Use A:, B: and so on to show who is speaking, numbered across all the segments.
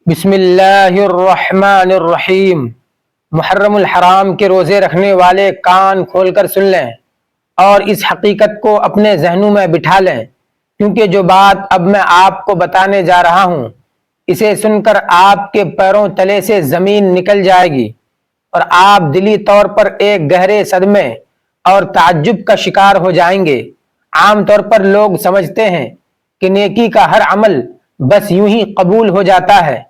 A: بسم اللہ الرحمن الرحیم۔ محرم الحرام کے روزے رکھنے والے کان کھول کر سن لیں اور اس حقیقت کو اپنے ذہنوں میں بٹھا لیں، کیونکہ جو بات اب میں آپ کو بتانے جا رہا ہوں اسے سن کر آپ کے پیروں تلے سے زمین نکل جائے گی اور آپ دلی طور پر ایک گہرے صدمے اور تعجب کا شکار ہو جائیں گے۔ عام طور پر لوگ سمجھتے ہیں کہ نیکی کا ہر عمل بس یوں ہی قبول ہو جاتا ہے،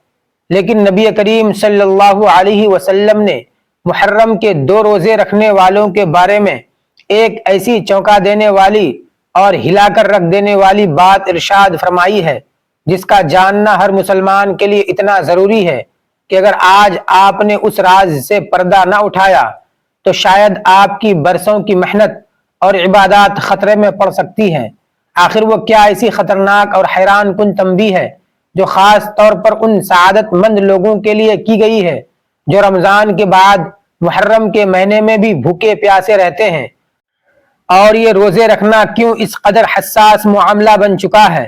A: لیکن نبی کریم صلی اللہ علیہ وسلم نے محرم کے 2 روزے رکھنے والوں کے بارے میں ایک ایسی چونکا دینے والی اور ہلا کر رکھ دینے والی بات ارشاد فرمائی ہے جس کا جاننا ہر مسلمان کے لیے اتنا ضروری ہے کہ اگر آج آپ نے اس راز سے پردہ نہ اٹھایا تو شاید آپ کی برسوں کی محنت اور عبادات خطرے میں پڑ سکتی ہیں۔ آخر وہ کیا ایسی خطرناک اور حیران کن تنبیہ ہے جو خاص طور پر ان سعادت مند لوگوں کے لیے کی گئی ہے جو رمضان کے بعد محرم کے مہینے میں بھی بھوکے پیاسے رہتے ہیں؟ اور یہ روزے رکھنا کیوں اس قدر حساس معاملہ بن چکا ہے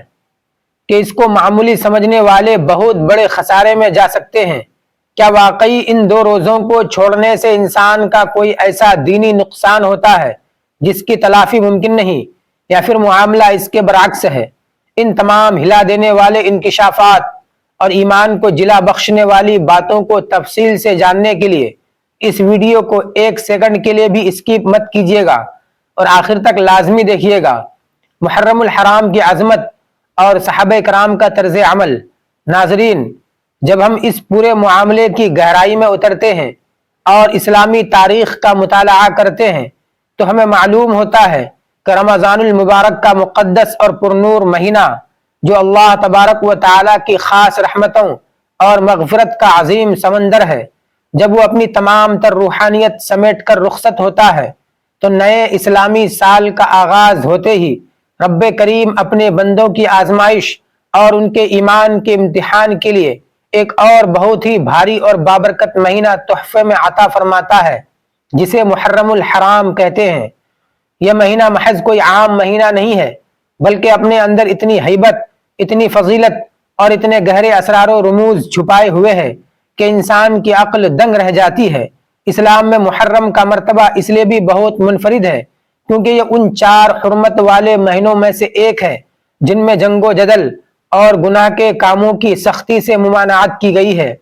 A: کہ اس کو معمولی سمجھنے والے بہت بڑے خسارے میں جا سکتے ہیں؟ کیا واقعی ان 2 روزوں کو چھوڑنے سے انسان کا کوئی ایسا دینی نقصان ہوتا ہے جس کی تلافی ممکن نہیں، یا پھر معاملہ اس کے برعکس ہے؟ ان تمام ہلا دینے والے انکشافات اور ایمان کو جلا بخشنے والی باتوں کو تفصیل سے جاننے کے لیے اس ویڈیو کو 1 سیکنڈ کے لیے بھی اسکپ مت کیجیے گا اور آخر تک لازمی دیکھیے گا۔ محرم الحرام کی عظمت اور صحابہ کرام کا طرز عمل۔ ناظرین، جب ہم اس پورے معاملے کی گہرائی میں اترتے ہیں اور اسلامی تاریخ کا مطالعہ کرتے ہیں تو ہمیں معلوم ہوتا ہے کہ رمضان المبارک کا مقدس اور پرنور مہینہ، جو اللہ تبارک و تعالیٰ کی خاص رحمتوں اور مغفرت کا عظیم سمندر ہے، جب وہ اپنی تمام تر روحانیت سمیٹ کر رخصت ہوتا ہے تو نئے اسلامی سال کا آغاز ہوتے ہی رب کریم اپنے بندوں کی آزمائش اور ان کے ایمان کے امتحان کے لیے ایک اور بہت ہی بھاری اور بابرکت مہینہ تحفے میں عطا فرماتا ہے جسے محرم الحرام کہتے ہیں۔ یہ مہینہ محض کوئی عام مہینہ نہیں ہے، بلکہ اپنے اندر اتنی ہیبت، اتنی فضیلت اور اتنے گہرے اسرار و رموز چھپائے ہوئے ہے کہ انسان کی عقل دنگ رہ جاتی ہے۔ اسلام میں محرم کا مرتبہ اس لیے بھی بہت منفرد ہے کیونکہ یہ ان 4 حرمت والے مہینوں میں سے ایک ہے جن میں جنگ و جدل اور گناہ کے کاموں کی سختی سے ممانعت کی گئی ہے،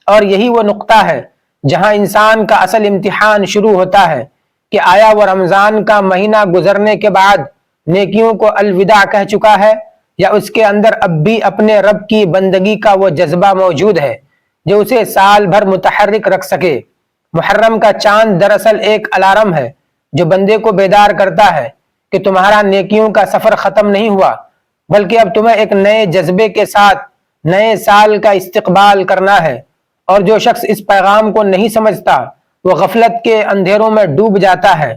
A: اور یہی وہ نقطہ ہے جہاں انسان کا اصل امتحان شروع ہوتا ہے کہ آیا وہ رمضان کا مہینہ گزرنے کے بعد نیکیوں کو الوداع کہہ چکا ہے، یا اس کے اندر اب بھی اپنے رب کی بندگی کا وہ جذبہ موجود ہے جو اسے سال بھر متحرک رکھ سکے۔ محرم کا چاند دراصل ایک الارم ہے جو بندے کو بیدار کرتا ہے کہ تمہارا نیکیوں کا سفر ختم نہیں ہوا، بلکہ اب تمہیں ایک نئے جذبے کے ساتھ نئے سال کا استقبال کرنا ہے۔ اور جو شخص اس پیغام کو نہیں سمجھتا وہ غفلت کے اندھیروں میں ڈوب جاتا ہے۔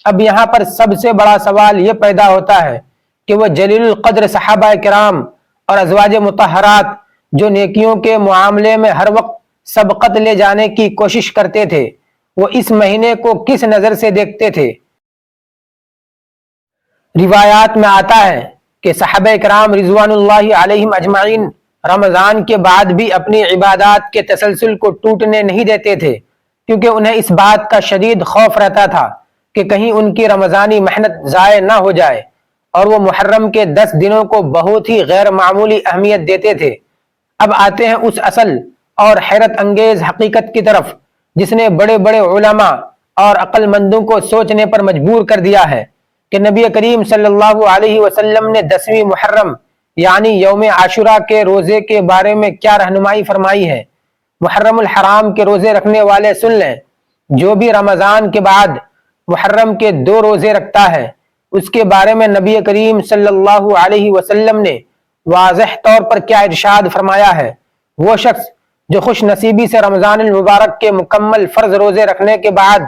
A: اب یہاں پر سب سے بڑا سوال یہ پیدا ہوتا ہے کہ وہ جلیل القدر صحابہ کرام اور ازواج مطہرات جو نیکیوں کے معاملے میں ہر وقت سبقت لے جانے کی کوشش کرتے تھے، وہ اس مہینے کو کس نظر سے دیکھتے تھے؟ روایات میں آتا ہے کہ صحابہ کرام رضوان اللہ علیہم اجمعین رمضان کے بعد بھی اپنی عبادات کے تسلسل کو ٹوٹنے نہیں دیتے تھے، کیونکہ انہیں اس بات کا شدید خوف رہتا تھا کہ کہیں ان کی رمضانی محنت ضائع نہ ہو جائے، اور وہ محرم کے 10 دنوں کو بہت ہی غیر معمولی اہمیت دیتے تھے۔ اب آتے ہیں اس اصل اور حیرت انگیز حقیقت کی طرف جس نے بڑے بڑے علماء اور عقل مندوں کو سوچنے پر مجبور کر دیا ہے کہ نبی کریم صلی اللہ علیہ وسلم نے 10ویں محرم یعنی یوم عاشورہ کے روزے کے بارے میں کیا رہنمائی فرمائی ہے۔ محرم الحرام کے روزے رکھنے والے سن لیں، جو بھی رمضان کے بعد محرم کے 2 روزے رکھتا ہے اس کے بارے میں نبی کریم صلی اللہ علیہ وسلم نے واضح طور پر کیا ارشاد فرمایا ہے۔ وہ شخص جو خوش نصیبی سے رمضان المبارک کے مکمل فرض روزے رکھنے کے بعد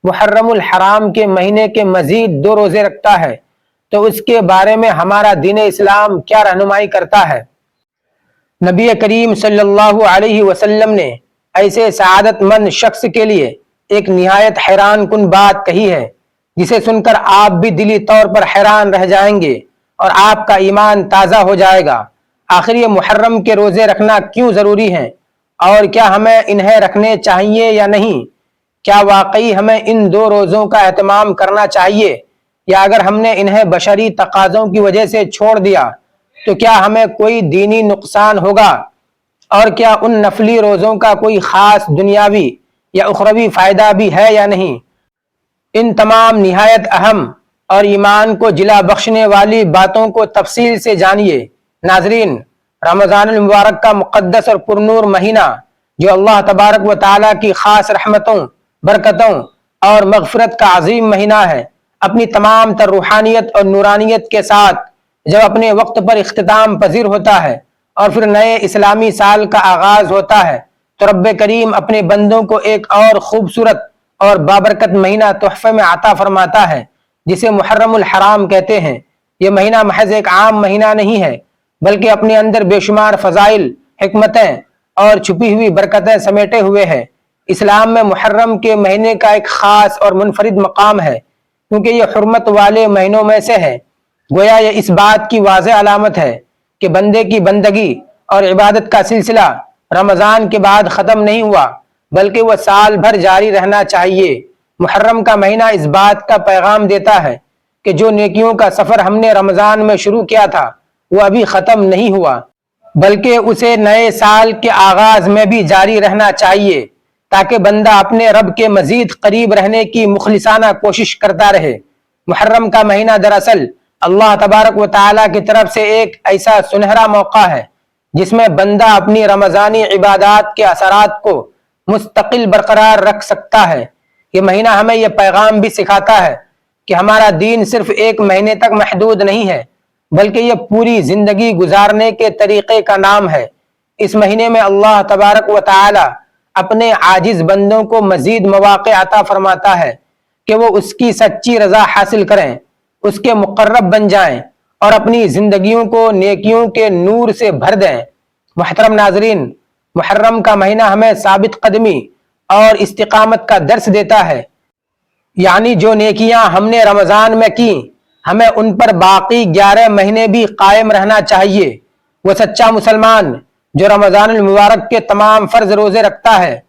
A: محرم الحرام کے مہینے کے مزید 2 روزے رکھتا ہے تو اس کے بارے میں ہمارا دین اسلام کیا رہنمائی کرتا ہے۔ نبی کریم صلی اللہ علیہ وسلم نے ایسے سعادت مند شخص کے لیے ایک نہایت حیران کن بات کہی ہے جسے سن کر آپ بھی دلی طور پر حیران رہ جائیں گے اور آپ کا ایمان تازہ ہو جائے گا۔ آخر یہ محرم کے روزے رکھنا کیوں ضروری ہیں اور کیا ہمیں انہیں رکھنے چاہیے یا نہیں؟ کیا واقعی ہمیں ان دو روزوں کا اہتمام کرنا چاہیے، یا اگر ہم نے انہیں بشری تقاضوں کی وجہ سے چھوڑ دیا تو کیا ہمیں کوئی دینی نقصان ہوگا؟ اور کیا ان نفلی روزوں کا کوئی خاص دنیاوی یا اخروی فائدہ بھی ہے یا نہیں؟ ان تمام نہایت اہم اور ایمان کو جلا بخشنے والی باتوں کو تفصیل سے جانیے۔ ناظرین، رمضان المبارک کا مقدس اور پرنور مہینہ، جو اللہ تبارک و تعالیٰ کی خاص رحمتوں، برکتوں اور مغفرت کا عظیم مہینہ ہے، اپنی تمام تر روحانیت اور نورانیت کے ساتھ جب اپنے وقت پر اختتام پذیر ہوتا ہے اور پھر نئے اسلامی سال کا آغاز ہوتا ہے، تو رب کریم اپنے بندوں کو ایک اور خوبصورت اور بابرکت مہینہ تحفے میں عطا فرماتا ہے، جسے محرم الحرام کہتے ہیں۔ یہ مہینہ محض ایک عام مہینہ نہیں ہے، بلکہ اپنے اندر بے شمار فضائل، حکمتیں اور چھپی ہوئی برکتیں سمیٹے ہوئے ہے۔ اسلام میں محرم کے مہینے کا ایک خاص اور منفرد مقام ہے، کیونکہ یہ حرمت والے مہینوں میں سے ہے۔ گویا یہ اس بات کی واضح علامت ہے کہ بندے کی بندگی اور عبادت کا سلسلہ رمضان کے بعد ختم نہیں ہوا، بلکہ وہ سال بھر جاری رہنا چاہیے۔ محرم کا مہینہ اس بات کا پیغام دیتا ہے کہ جو نیکیوں کا سفر ہم نے رمضان میں شروع کیا تھا وہ ابھی ختم نہیں ہوا، بلکہ اسے نئے سال کے آغاز میں بھی جاری رہنا چاہیے، تاکہ بندہ اپنے رب کے مزید قریب رہنے کی مخلصانہ کوشش کرتا رہے۔ محرم کا مہینہ دراصل اللہ تبارک و تعالیٰ کی طرف سے ایک ایسا سنہرا موقع ہے جس میں بندہ اپنی رمضانی عبادات کے اثرات کو مستقل برقرار رکھ سکتا ہے۔ یہ مہینہ ہمیں یہ پیغام بھی سکھاتا ہے کہ ہمارا دین صرف ایک مہینے تک محدود نہیں ہے، بلکہ یہ پوری زندگی گزارنے کے طریقے کا نام ہے۔ اس مہینے میں اللہ تبارک و تعالی اپنے عاجز بندوں کو مزید مواقع عطا فرماتا ہے کہ وہ اس کی سچی رضا حاصل کریں، اس کے مقرب بن جائیں اور اپنی زندگیوں کو نیکیوں کے نور سے بھر دیں۔ محترم ناظرین، محرم کا مہینہ ہمیں ثابت قدمی اور استقامت کا درس دیتا ہے، یعنی جو نیکیاں ہم نے رمضان میں کی ہمیں ان پر باقی 11 مہینے بھی قائم رہنا چاہیے۔ وہ سچا مسلمان جو رمضان المبارک کے تمام فرض روزے رکھتا ہے،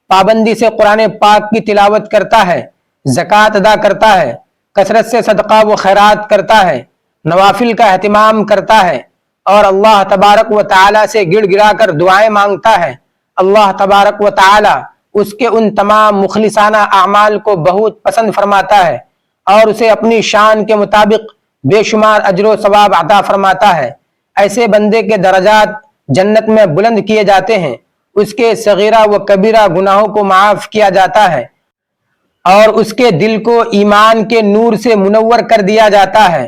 A: پابندی سے قرآن پاک کی تلاوت کرتا ہے، زکوٰۃ ادا کرتا ہے، کثرت سے صدقہ و خیرات کرتا ہے، نوافل کا اہتمام کرتا ہے اور اللہ تبارک و تعالی سے گڑ گڑا کر دعائیں مانگتا ہے، اللہ تبارک و تعالی اس کے ان تمام مخلصانہ اعمال کو بہت پسند فرماتا ہے اور اسے اپنی شان کے مطابق بے شمار اجر و ثواب عطا فرماتا ہے۔ ایسے بندے کے درجات جنت میں بلند کیے جاتے ہیں، اس کے صغیرہ و کبیرہ گناہوں کو معاف کیا جاتا ہے اور اس کے دل کو ایمان کے نور سے منور کر دیا جاتا ہے۔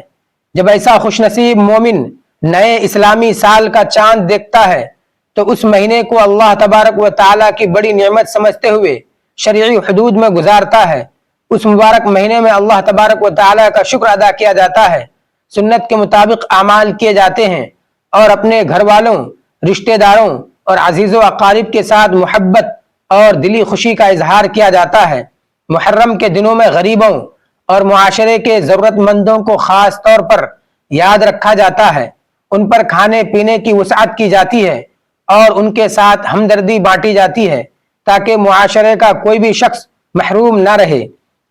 A: جب ایسا خوش نصیب مومن نئے اسلامی سال کا چاند دیکھتا ہے تو اس مہینے کو اللہ تبارک و تعالیٰ کی بڑی نعمت سمجھتے ہوئے شرعی حدود میں گزارتا ہے۔ اس مبارک مہینے میں اللہ تبارک و تعالیٰ کا شکر ادا کیا جاتا ہے، سنت کے مطابق اعمال کیے جاتے ہیں اور اپنے گھر والوں، رشتہ داروں اور عزیز و اقارب کے ساتھ محبت اور دلی خوشی کا اظہار کیا جاتا ہے۔ محرم کے دنوں میں غریبوں اور معاشرے کے ضرورت مندوں کو خاص طور پر یاد رکھا جاتا ہے، ان پر کھانے پینے کی وسعت کی جاتی ہے اور ان کے ساتھ ہمدردی بانٹی جاتی ہے تاکہ معاشرے کا کوئی بھی شخص محروم نہ رہے۔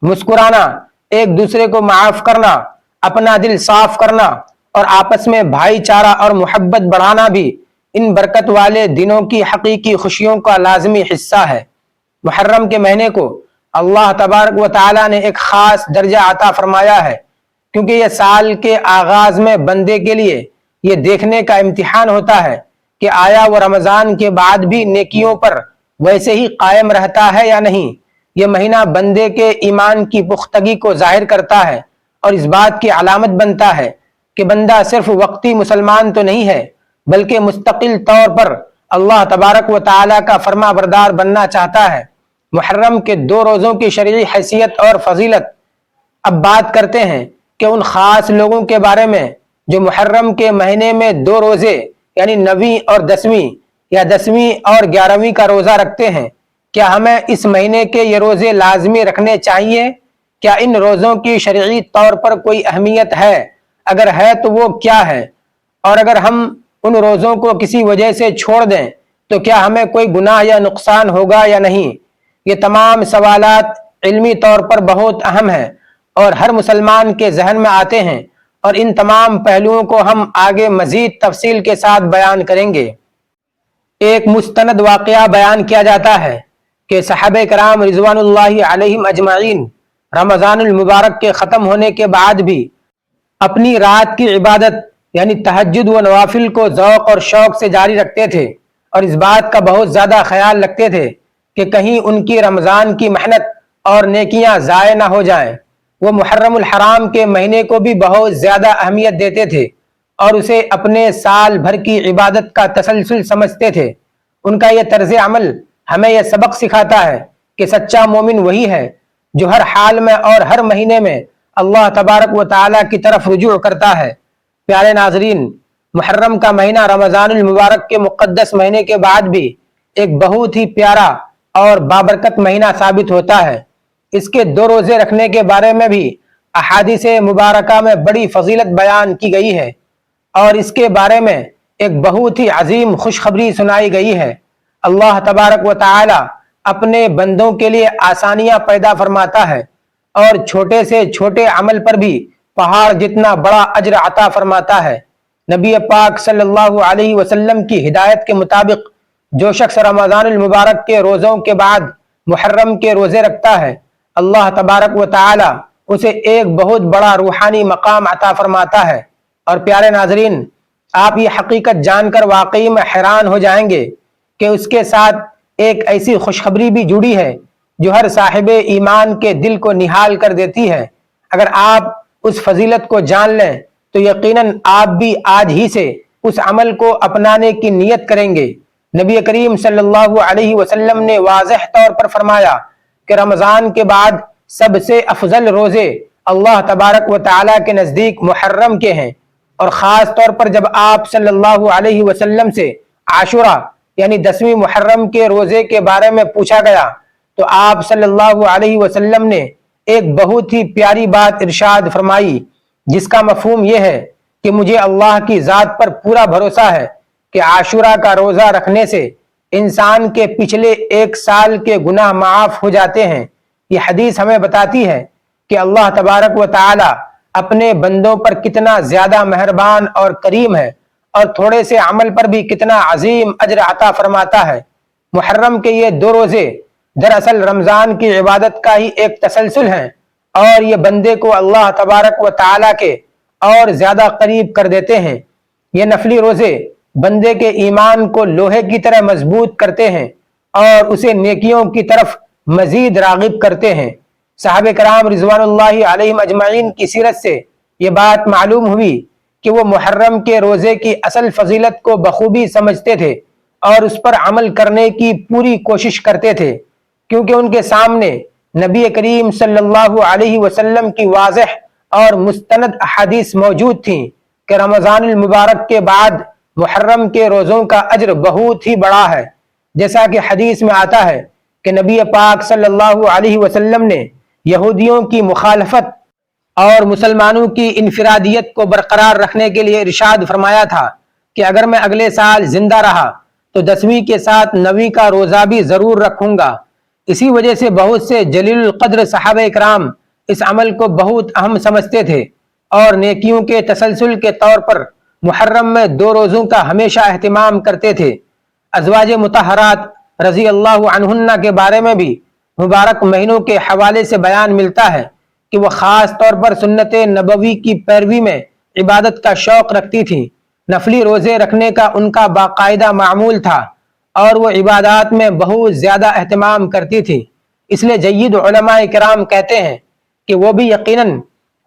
A: مسکرانا، ایک دوسرے کو معاف کرنا، اپنا دل صاف کرنا اور آپس میں بھائی چارہ اور محبت بڑھانا بھی ان برکت والے دنوں کی حقیقی خوشیوں کا لازمی حصہ ہے۔ محرم کے مہینے کو اللہ تبارک و تعالیٰ نے ایک خاص درجہ عطا فرمایا ہے، کیونکہ یہ سال کے آغاز میں بندے کے لیے یہ دیکھنے کا امتحان ہوتا ہے کہ آیا وہ رمضان کے بعد بھی نیکیوں پر ویسے ہی قائم رہتا ہے یا نہیں۔ یہ مہینہ بندے کے ایمان کی پختگی کو ظاہر کرتا ہے اور اس بات کی علامت بنتا ہے کہ بندہ صرف وقتی مسلمان تو نہیں ہے، بلکہ مستقل طور پر اللہ تبارک و تعالیٰ کا فرما بردار بننا چاہتا ہے۔ محرم کے 2 روزوں کی شرعی حیثیت اور فضیلت۔ اب بات کرتے ہیں کہ ان خاص لوگوں کے بارے میں جو محرم کے مہینے میں 2 روزے یعنی 9ویں اور 10ویں یا 10ویں اور 11ویں کا روزہ رکھتے ہیں۔ کیا ہمیں اس مہینے کے یہ روزے لازمی رکھنے چاہیے؟ کیا ان روزوں کی شرعی طور پر کوئی اہمیت ہے؟ اگر ہے تو وہ کیا ہے؟ اور اگر ہم ان روزوں کو کسی وجہ سے چھوڑ دیں تو کیا ہمیں کوئی گناہ یا نقصان ہوگا یا نہیں؟ یہ تمام سوالات علمی طور پر بہت اہم ہیں اور ہر مسلمان کے ذہن میں آتے ہیں، اور ان تمام پہلوؤں کو ہم آگے مزید تفصیل کے ساتھ بیان کریں گے۔ ایک مستند واقعہ بیان کیا جاتا ہے کہ صحابہ کرام رضوان اللہ علیہم اجمعین رمضان المبارک کے ختم ہونے کے بعد بھی اپنی رات کی عبادت یعنی تہجد و نوافل کو ذوق اور شوق سے جاری رکھتے تھے، اور اس بات کا بہت زیادہ خیال رکھتے تھے کہ کہیں ان کی رمضان کی محنت اور نیکیاں ضائع نہ ہو جائیں۔ وہ محرم الحرام کے مہینے کو بھی بہت زیادہ اہمیت دیتے تھے اور اسے اپنے سال بھر کی عبادت کا تسلسل سمجھتے تھے۔ ان کا یہ طرز عمل ہمیں یہ سبق سکھاتا ہے کہ سچا مومن وہی ہے جو ہر حال میں اور ہر مہینے میں اللہ تبارک و تعالیٰ کی طرف رجوع کرتا ہے۔ پیارے ناظرین، محرم کا مہینہ رمضان المبارک کے مقدس مہینے کے بعد بھی ایک بہت ہی پیارا اور بابرکت مہینہ ثابت ہوتا ہے۔ اس کے 2 روزے رکھنے کے بارے میں بھی احادیث مبارکہ میں بڑی فضیلت بیان کی گئی ہے، اور اس کے بارے میں ایک بہت ہی عظیم خوشخبری سنائی گئی ہے۔ اللہ تبارک و تعالی اپنے بندوں کے لیے آسانیاں پیدا فرماتا ہے اور چھوٹے سے چھوٹے عمل پر بھی پہاڑ جتنا بڑا اجر عطا فرماتا ہے۔ نبی پاک صلی اللہ علیہ وسلم کی ہدایت کے مطابق جو شخص رمضان المبارک کے روزوں کے بعد محرم کے روزے رکھتا ہے، اللہ تبارک و تعالی اسے ایک بہت بڑا روحانی مقام عطا فرماتا ہے۔ اور پیارے ناظرین، آپ یہ حقیقت جان کر واقعی میں حیران ہو جائیں گے کہ اس کے ساتھ ایک ایسی خوشخبری بھی جڑی ہے جو ہر صاحب ایمان کے دل کو نہال کر دیتی ہے۔ اگر آپ اس فضیلت کو جان لیں تو یقیناً آپ بھی آج ہی سے اس عمل کو اپنانے کی نیت کریں گے۔ نبی کریم صلی اللہ علیہ وسلم نے واضح طور پر فرمایا کہ رمضان کے بعد سب سے افضل روزے اللہ تبارک و تعالیٰ کے نزدیک محرم کے ہیں، اور خاص طور پر جب آپ صلی اللہ علیہ وسلم سے عاشورہ یعنی 10ویں محرم کے روزے کے بارے میں پوچھا گیا تو آپ صلی اللہ علیہ وسلم نے ایک بہت ہی پیاری بات ارشاد فرمائی، جس کا مفہوم یہ ہے کہ مجھے اللہ کی ذات پر پورا بھروسہ ہے کہ عاشورہ کا روزہ رکھنے سے انسان کے پچھلے 1 سال کے گناہ معاف ہو جاتے ہیں۔ یہ حدیث ہمیں بتاتی ہے کہ اللہ تبارک و تعالی اپنے بندوں پر کتنا زیادہ مہربان اور کریم ہے، اور تھوڑے سے عمل پر بھی کتنا عظیم اجر عطا فرماتا ہے۔ محرم کے یہ 2 روزے دراصل رمضان کی عبادت کا ہی ایک تسلسل ہیں، اور یہ بندے کو اللہ تبارک و تعالی کے اور زیادہ قریب کر دیتے ہیں۔ یہ نفلی روزے بندے کے ایمان کو لوہے کی طرح مضبوط کرتے ہیں اور اسے نیکیوں کی طرف مزید راغب کرتے ہیں۔ صحابہ کرام رضوان اللہ علیہم اجمعین کی سیرت سے یہ بات معلوم ہوئی کہ وہ محرم کے روزے کی اصل فضیلت کو بخوبی سمجھتے تھے اور اس پر عمل کرنے کی پوری کوشش کرتے تھے، کیونکہ ان کے سامنے نبی کریم صلی اللہ علیہ وسلم کی واضح اور مستند احادیث موجود تھیں کہ رمضان المبارک کے بعد محرم کے روزوں کا اجر بہت ہی بڑا ہے۔ جیسا کہ حدیث میں آتا ہے کہ نبی پاک صلی اللہ علیہ وسلم نے یہودیوں کی مخالفت اور مسلمانوں کی انفرادیت کو برقرار رکھنے کے لیے ارشاد فرمایا تھا کہ اگر میں اگلے سال زندہ رہا تو 10ویں کے ساتھ 9ویں کا روزہ بھی ضرور رکھوں گا۔ اسی وجہ سے بہت سے جلیل القدر صحابہ کرام اس عمل کو بہت اہم سمجھتے تھے اور نیکیوں کے تسلسل کے طور پر محرم میں 2 روزوں کا ہمیشہ اہتمام کرتے تھے۔ ازواج مطہرات رضی اللہ عنہن کے بارے میں بھی مبارک مہینوں کے حوالے سے بیان ملتا ہے کہ وہ خاص طور پر سنت نبوی کی پیروی میں عبادت کا شوق رکھتی تھیں۔ نفلی روزے رکھنے کا ان کا باقاعدہ معمول تھا اور وہ عبادات میں بہت زیادہ اہتمام کرتی تھی۔ اس لیے جید علماء کرام کہتے ہیں کہ وہ بھی یقیناً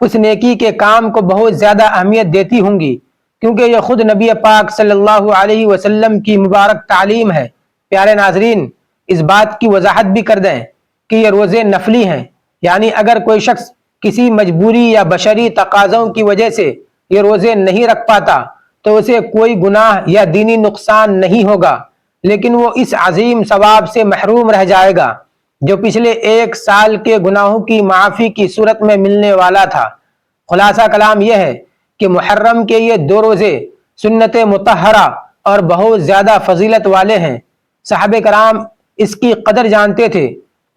A: اس نیکی کے کام کو بہت زیادہ اہمیت دیتی ہوں گی، کیونکہ یہ خود نبی پاک صلی اللہ علیہ وسلم کی مبارک تعلیم ہے۔ پیارے ناظرین، اس بات کی وضاحت بھی کر دیں کہ یہ روزے نفلی ہیں، یعنی اگر کوئی شخص کسی مجبوری یا بشری تقاضوں کی وجہ سے یہ روزے نہیں رکھ پاتا تو اسے کوئی گناہ یا دینی نقصان نہیں ہوگا، لیکن وہ اس عظیم ثواب سے محروم رہ جائے گا جو پچھلے 1 سال کے گناہوں کی معافی کی صورت میں ملنے والا تھا۔ خلاصہ کلام یہ ہے کہ محرم کے یہ 2 روزے سنت مطہرہ اور بہت زیادہ فضیلت والے ہیں۔ صحابہ کرام اس کی قدر جانتے تھے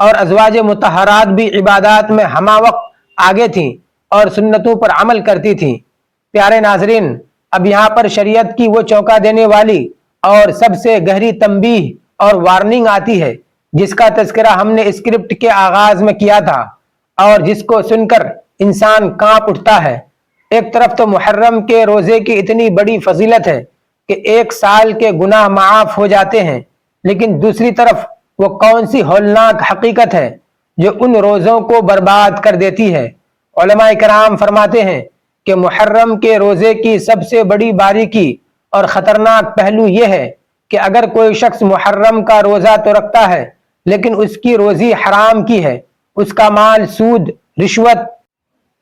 A: اور ازواج مطہرات بھی عبادات میں ہمہ وقت آگے تھیں اور سنتوں پر عمل کرتی تھیں۔ پیارے ناظرین، اب یہاں پر شریعت کی وہ چونکا دینے والی اور سب سے گہری تنبیہ اور وارننگ آتی ہے جس کا تذکرہ ہم نے اسکرپٹ کے آغاز میں کیا تھا اور جس کو سن کر انسان کانپ اٹھتا ہے۔ ایک طرف تو محرم کے روزے کی اتنی بڑی فضیلت ہے کہ 1 سال کے گناہ معاف ہو جاتے ہیں، لیکن دوسری طرف وہ کون سی ہولناک حقیقت ہے جو ان روزوں کو برباد کر دیتی ہے۔ علماء کرام فرماتے ہیں کہ محرم کے روزے کی سب سے بڑی باریکی اور خطرناک پہلو یہ ہے کہ اگر کوئی شخص محرم کا روزہ تو رکھتا ہے لیکن اس کی روزی حرام کی ہے، اس کا مال سود، رشوت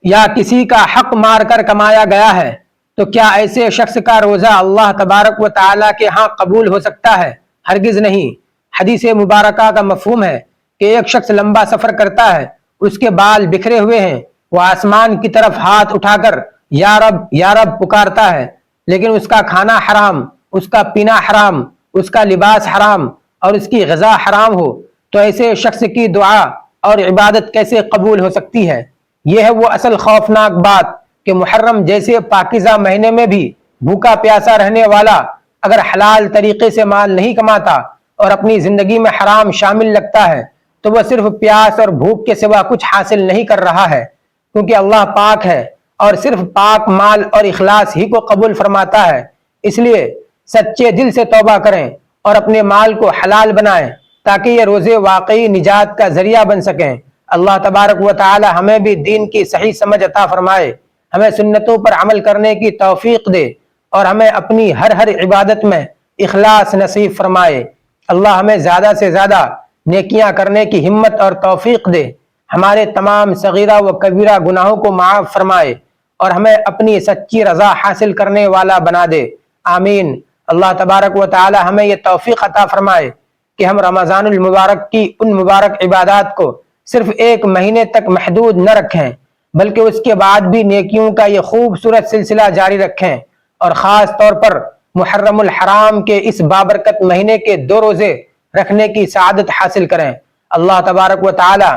A: یا کسی کا حق مار کر کمایا گیا ہے، تو کیا ایسے شخص کا روزہ اللہ تبارک و تعالیٰ کے ہاں قبول ہو سکتا ہے؟ ہرگز نہیں۔ حدیث مبارکہ کا مفہوم ہے کہ ایک شخص لمبا سفر کرتا ہے، اس کے بال بکھرے ہوئے ہیں، وہ آسمان کی طرف ہاتھ اٹھا کر یا رب یا رب پکارتا ہے، لیکن اس کا کھانا حرام، اس کا پینا حرام، اس کا لباس حرام اور اس کی غذا حرام ہو، تو ایسے شخص کی دعا اور عبادت کیسے قبول ہو سکتی ہے؟ یہ ہے وہ اصل خوفناک بات کہ محرم جیسے پاکیزہ مہینے میں بھی بھوکا پیاسا رہنے والا اگر حلال طریقے سے مال نہیں کماتا اور اپنی زندگی میں حرام شامل لگتا ہے تو وہ صرف پیاس اور بھوک کے سوا کچھ حاصل نہیں کر رہا ہے، کیونکہ اللہ پاک ہے اور صرف پاک مال اور اخلاص ہی کو قبول فرماتا ہے۔ اس لیے سچے دل سے توبہ کریں اور اپنے مال کو حلال بنائیں تاکہ یہ روزے واقعی نجات کا ذریعہ بن سکیں۔ اللہ تبارک و تعالی ہمیں بھی دین کی صحیح سمجھ عطا فرمائے، ہمیں سنتوں پر عمل کرنے کی توفیق دے اور ہمیں اپنی ہر عبادت میں اخلاص نصیب فرمائے۔ اللہ ہمیں زیادہ سے زیادہ نیکیاں کرنے کی ہمت اور توفیق دے، ہمارے تمام صغیرہ و کبیرہ گناہوں کو معاف فرمائے اور ہمیں اپنی سچی رضا حاصل کرنے والا بنا دے، آمین۔ اللہ تبارک و تعالی ہمیں یہ توفیق عطا فرمائے کہ ہم رمضان المبارک کی ان مبارک عبادات کو صرف 1 مہینے تک محدود نہ رکھیں بلکہ اس کے بعد بھی نیکیوں کا یہ خوبصورت سلسلہ جاری رکھیں، اور خاص طور پر محرم الحرام کے اس بابرکت مہینے کے 2 روزے رکھنے کی سعادت حاصل کریں۔ اللہ تبارک و تعالی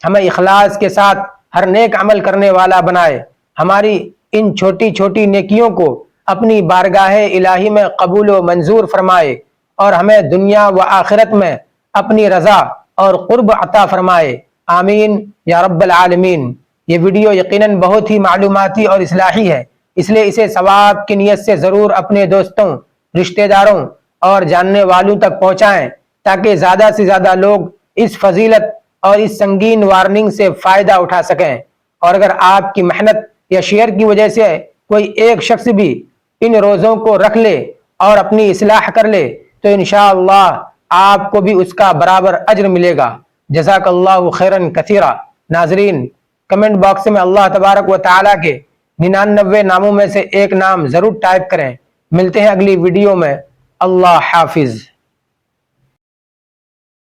A: ہمیں اخلاص کے ساتھ ہر نیک عمل کرنے والا بنائے، ہماری ان چھوٹی چھوٹی نیکیوں کو اپنی بارگاہ الہی میں قبول و منظور فرمائے اور ہمیں دنیا و آخرت میں اپنی رضا اور قرب عطا فرمائے، آمین یا رب العالمین۔ یہ ویڈیو یقیناً بہت ہی معلوماتی اور اصلاحی ہے، اس لیے اسے ثواب کی نیت سے ضرور اپنے دوستوں، رشتہ داروں اور جاننے والوں تک پہنچائیں تاکہ زیادہ سے زیادہ لوگ اس فضیلت اور اس سنگین وارننگ سے فائدہ اٹھا سکیں۔ اور اگر آپ کی محنت یا شیئر کی وجہ سے کوئی ایک شخص بھی ان روزوں کو رکھ لے اور اپنی اصلاح کر لے تو انشاءاللہ آپ کو بھی اس کا برابر اجر ملے گا۔ جزاک اللہ خیرن کثیرا۔ ناظرین، کمنٹ باکس میں اللہ تبارک و تعالیٰ کے 99 ناموں میں سے ایک نام ضرور ٹائپ کریں۔ ملتے ہیں اگلی ویڈیو میں۔ اللہ حافظ۔